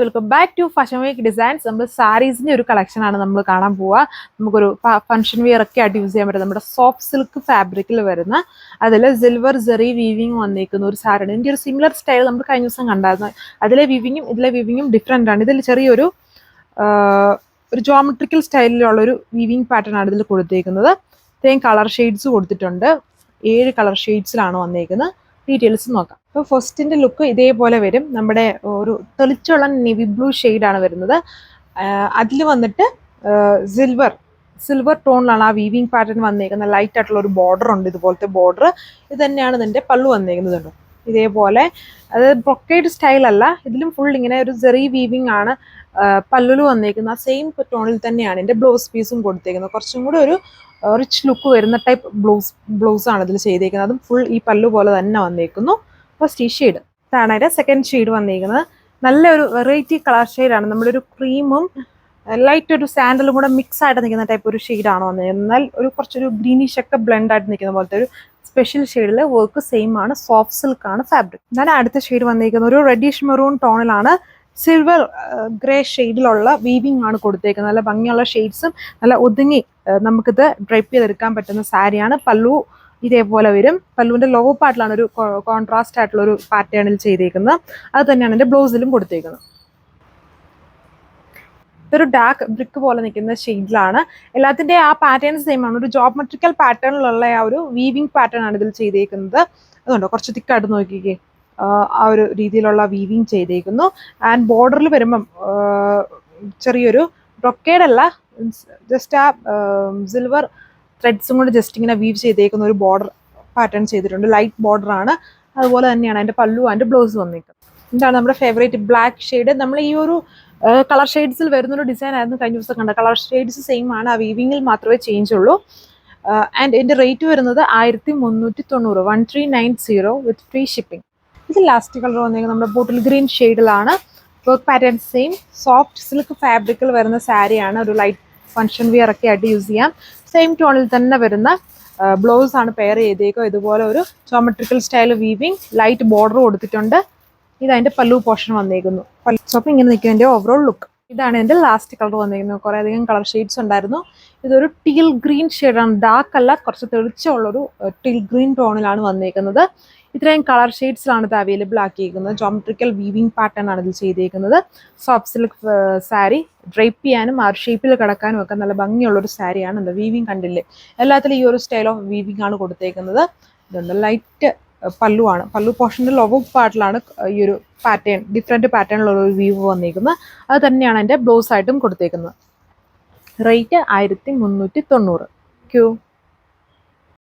Welcome back to fashion week designs. നമ്മൾ സാരീസിന്റെ ഒരു കളക്ഷൻ ആണ് നമ്മൾ കാണാൻ പോവുക. നമുക്കൊരു ഫംഗ്ഷൻ വിയർ ഒക്കെ ആയിട്ട് യൂസ് ചെയ്യാൻ പറ്റും. നമ്മുടെ സോഫ്റ്റ് സിൽക്ക് ഫാബ്രിക്കിൽ വരുന്ന അതിൽ സിൽവർ ജെറി വീവിങ് വന്നിരിക്കുന്ന ഒരു സാരിയാണ്. ഇതിൻ്റെ ഒരു സിമിലർ സ്റ്റൈൽ നമ്മൾ കഴിഞ്ഞ ദിവസം കണ്ടായിരുന്നു. അതിലെ വീവിങ്ങും ഇതിലെ വീവിങ്ങും ഡിഫറെൻ്റ് ആണ്. ഇതിൽ ചെറിയൊരു ജോമെട്രിക്കൽ സ്റ്റൈലിലുള്ള ഒരു വീവിങ് പാറ്റേൺ ആണ് ഇതിൽ കൊടുത്തേക്കുന്നത്. ഇത്രയും കളർ ഷെയ്ഡ്സ് കൊടുത്തിട്ടുണ്ട്. 7 കളർ ഷെയ്ഡ്സിലാണ് വന്നിരിക്കുന്നത്. ഡീറ്റെയിൽസ് നോക്കാം. അപ്പോൾ ഫസ്റ്റിൻ്റെ ലുക്ക് ഇതേപോലെ വരും. നമ്മുടെ ഒരു തെളിച്ചുള്ള നേവി ബ്ലൂ ഷെയ്ഡാണ് വരുന്നത്. അതിൽ വന്നിട്ട് സിൽവർ ടോണിലാണ് ആ വീവിങ് പാറ്റേൺ വന്നേക്കുന്നത്. ലൈറ്റ് ആയിട്ടുള്ള ഒരു ബോർഡർ ഉണ്ട്, ഇതുപോലത്തെ ബോർഡർ. ഇത് തന്നെയാണ് ഇതിൻ്റെ പല്ലു വന്നേക്കുന്നത്. ഇതേപോലെ അത് ബ്രൊക്കേഡ് സ്റ്റൈലല്ല, ഇതിലും ഫുൾ ഇങ്ങനെ ഒരു ജെറി വീവിങ് ആണ് പല്ലുല് വന്നേക്കുന്നത്. ആ സെയിം ടോണിൽ തന്നെയാണ് എൻ്റെ ബ്ലൗസ് പീസും കൊടുത്തേക്കുന്നത്. കുറച്ചും കൂടെ ഒരു റിച്ച് ലുക്ക് വരുന്ന ടൈപ്പ് ബ്ലൗസ് ആണ് ഇതിൽ ചെയ്തേക്കുന്നത്. അതും ഫുൾ ഈ പല്ലു പോലെ തന്നെ വന്നേക്കുന്നു. ഫസ്റ്റ് ഈ ഷെയ്ഡ് ഇതാണ് അതിൻ്റെ സെക്കൻഡ് ഷെയ്ഡ് വന്നിരിക്കുന്നത്. നല്ലൊരു വെറൈറ്റി കളർ ഷെയ്ഡാണ്. നമ്മളൊരു ക്രീമും ലൈറ്റ് ഒരു സാൻഡലും കൂടെ മിക്സ് ആയിട്ട് നിൽക്കുന്ന ടൈപ്പ് ഒരു ഷെയ്ഡാണ് വന്നിരിക്കുന്നത്. എന്നാൽ ഒരു കുറച്ചൊരു ഗ്രീനിഷ് ഒക്കെ ബ്ലെൻഡ് ആയിട്ട് നിൽക്കുന്ന പോലത്തെ ഒരു സ്പെഷ്യൽ ഷെയ്ഡിൽ വർക്ക് സെയിം ആണ്. സോഫ്റ്റ് സിൽക്ക് ആണ് ഫാബ്രിക്. എന്നാൽ അടുത്ത ഷെയ്ഡ് വന്നിരിക്കുന്നത് ഒരു റെഡിഷ് മെറൂൺ ടോണിലാണ്. സിൽവർ ഗ്രേ ഷെയ്ഡിലുള്ള വീവിങ് ആണ് കൊടുത്തേക്കുന്നത്. നല്ല ഭംഗിയുള്ള ഷെയ്ഡ്സും നല്ല ഒതുങ്ങി നമുക്കിത് ഡ്രൈപ്പ് ചെയ്തെടുക്കാൻ പറ്റുന്ന സാരിയാണ്. പല്ലു ഇതേപോലെ വരും. പല്ലുവിൻ്റെ ലോ പാർട്ടിലാണ് ഒരു കോൺട്രാസ്റ്റ് ആയിട്ടുള്ള ഒരു പാറ്റേണിൽ ചെയ്തേക്കുന്നത്. അത് തന്നെയാണ് എൻ്റെ ബ്ലൗസിലും കൊടുത്തേക്കുന്നത്. ഇതൊരു ഡാർക്ക് ബ്രിക്ക് പോലെ നിൽക്കുന്ന ഷെയ്ഡിലാണ്. എല്ലാത്തിൻ്റെ ആ പാറ്റേൺ സെയിം ആണ്. ഒരു ജോമെട്രിക്കൽ പാറ്റേണിലുള്ള ആ ഒരു വീവിങ് പാറ്റേൺ ആണ് ഇതിൽ ചെയ്തേക്കുന്നത്. അതുകൊണ്ടോ കുറച്ച് തിക്കായിട്ട് നോക്കിക്കേ, ആ ഒരു രീതിയിലുള്ള വീവിങ് ചെയ്തേക്കുന്നു. ആൻഡ് ബോർഡറിൽ വരുമ്പം ചെറിയൊരു ബ്രൊക്കേഡ് അല്ല, ജസ്റ്റ് ആ സിൽവർ ത്രെഡ്സും കൂടെ ജസ്റ്റ് ഇങ്ങനെ വീവ് ചെയ്തേക്കുന്ന ഒരു ബോർഡർ പാറ്റേൺ ചെയ്തിട്ടുണ്ട്. ലൈറ്റ് ബോർഡർ ആണ്. അതുപോലെ തന്നെയാണ് അതിൻ്റെ പല്ലു ആൻഡ് ബ്ലൗസ് വന്നിരിക്കുന്നത്. എന്താണ് നമ്മുടെ ഫേവറേറ്റ് ബ്ലാക്ക് ഷെയ്ഡ്. നമ്മൾ ഈ ഒരു കളർ ഷെയ്ഡ്സിൽ വരുന്നൊരു ഡിസൈൻ ആയിരുന്നു കഴിഞ്ഞ ദിവസം കണ്ട. കളർ ഷെയ്ഡ്സ് സെയിം ആണ്, ആ വീവിങ്ങിൽ മാത്രമേ ചേഞ്ച് ഉള്ളൂ. ആൻഡ് ഇതിൻ്റെ റേറ്റ് വരുന്നത് 1390, 1390 വിത്ത് ഫ്രീ ഷിപ്പിംഗ്. ഇത് ലാസ്റ്റ് കളർ വന്നിരിക്കുന്നത് നമ്മുടെ ബോട്ടിൽ ഗ്രീൻ ഷെയ്ഡിലാണ്. Work pattern same. Soft silk ഫാബ്രിക്കിൽ വരുന്ന സാരിയാണ്. ഒരു ലൈറ്റ് ഫംഗ്ഷൻ വിയർ ഒക്കെ ആയിട്ട് യൂസ് ചെയ്യാം. സെയിം ടോണിൽ തന്നെ വരുന്ന ബ്ലൗസ് ആണ് പെയർ ചെയ്തേക്കുക. ഇതുപോലെ ഒരു geometrical style weaving, light border കൊടുത്തിട്ടുണ്ട്. ഇതതിൻ്റെ പല്ലു പോർഷൻ വന്നേക്കുന്നു. പല്ലു ഇങ്ങനെ നിൽക്കുന്നതിൻ്റെ ഓവറോൾ ലുക്ക്. ഇതാണ് എൻ്റെ ലാസ്റ്റ് കളർ വന്നിരിക്കുന്നത്. കുറേ അധികം കളർ ഷെയ്ഡ്സ് ഉണ്ടായിരുന്നു. ഇതൊരു ടീൽ ഗ്രീൻ ഷെയ്ഡാണ്. ഡാർക്ക് അല്ല, കുറച്ച് തെളിച്ചമുള്ളൊരു ടീൽ ഗ്രീൻ ടോണിലാണ് വന്നിരിക്കുന്നത്. ഇത്രയും കളർ ഷെയ്ഡ്സിലാണ് ഇത് അവൈലബിൾ ആക്കിയിരിക്കുന്നത്. ജോമെട്രിക്കൽ വീവിങ് പാറ്റേൺ ആണ് ഇതിൽ ചെയ്തേക്കുന്നത്. സോഫ്റ്റ് സിൽക്ക് സാരി ഡ്രൈപ്പ് ചെയ്യാനും ആ ഷേപ്പിൽ കിടക്കാനും ഒക്കെ നല്ല ഭംഗിയുള്ളൊരു സാരിയാണ്. എന്താ വീവിങ് കണ്ടില്ലേ, എല്ലാത്തിലും ഈ ഒരു സ്റ്റൈൽ ഓഫ് വീവിങ് ആണ് കൊടുത്തേക്കുന്നത്. ഇതുണ്ട് ലൈറ്റ് പല്ലുവാണ്. പല്ലു പോർഷൻ്റെ ലോവർ പാർട്ടിലാണ് ഈ ഒരു പാറ്റേൺ, ഡിഫറെൻറ്റ് പാറ്റേണിലുള്ള ഒരു വീവ് വന്നിരിക്കുന്നത്. അത് തന്നെയാണ് എൻ്റെ ബ്ലൗസ് ആയിട്ടും കൊടുത്തേക്കുന്നത്. റേറ്റ് 1390.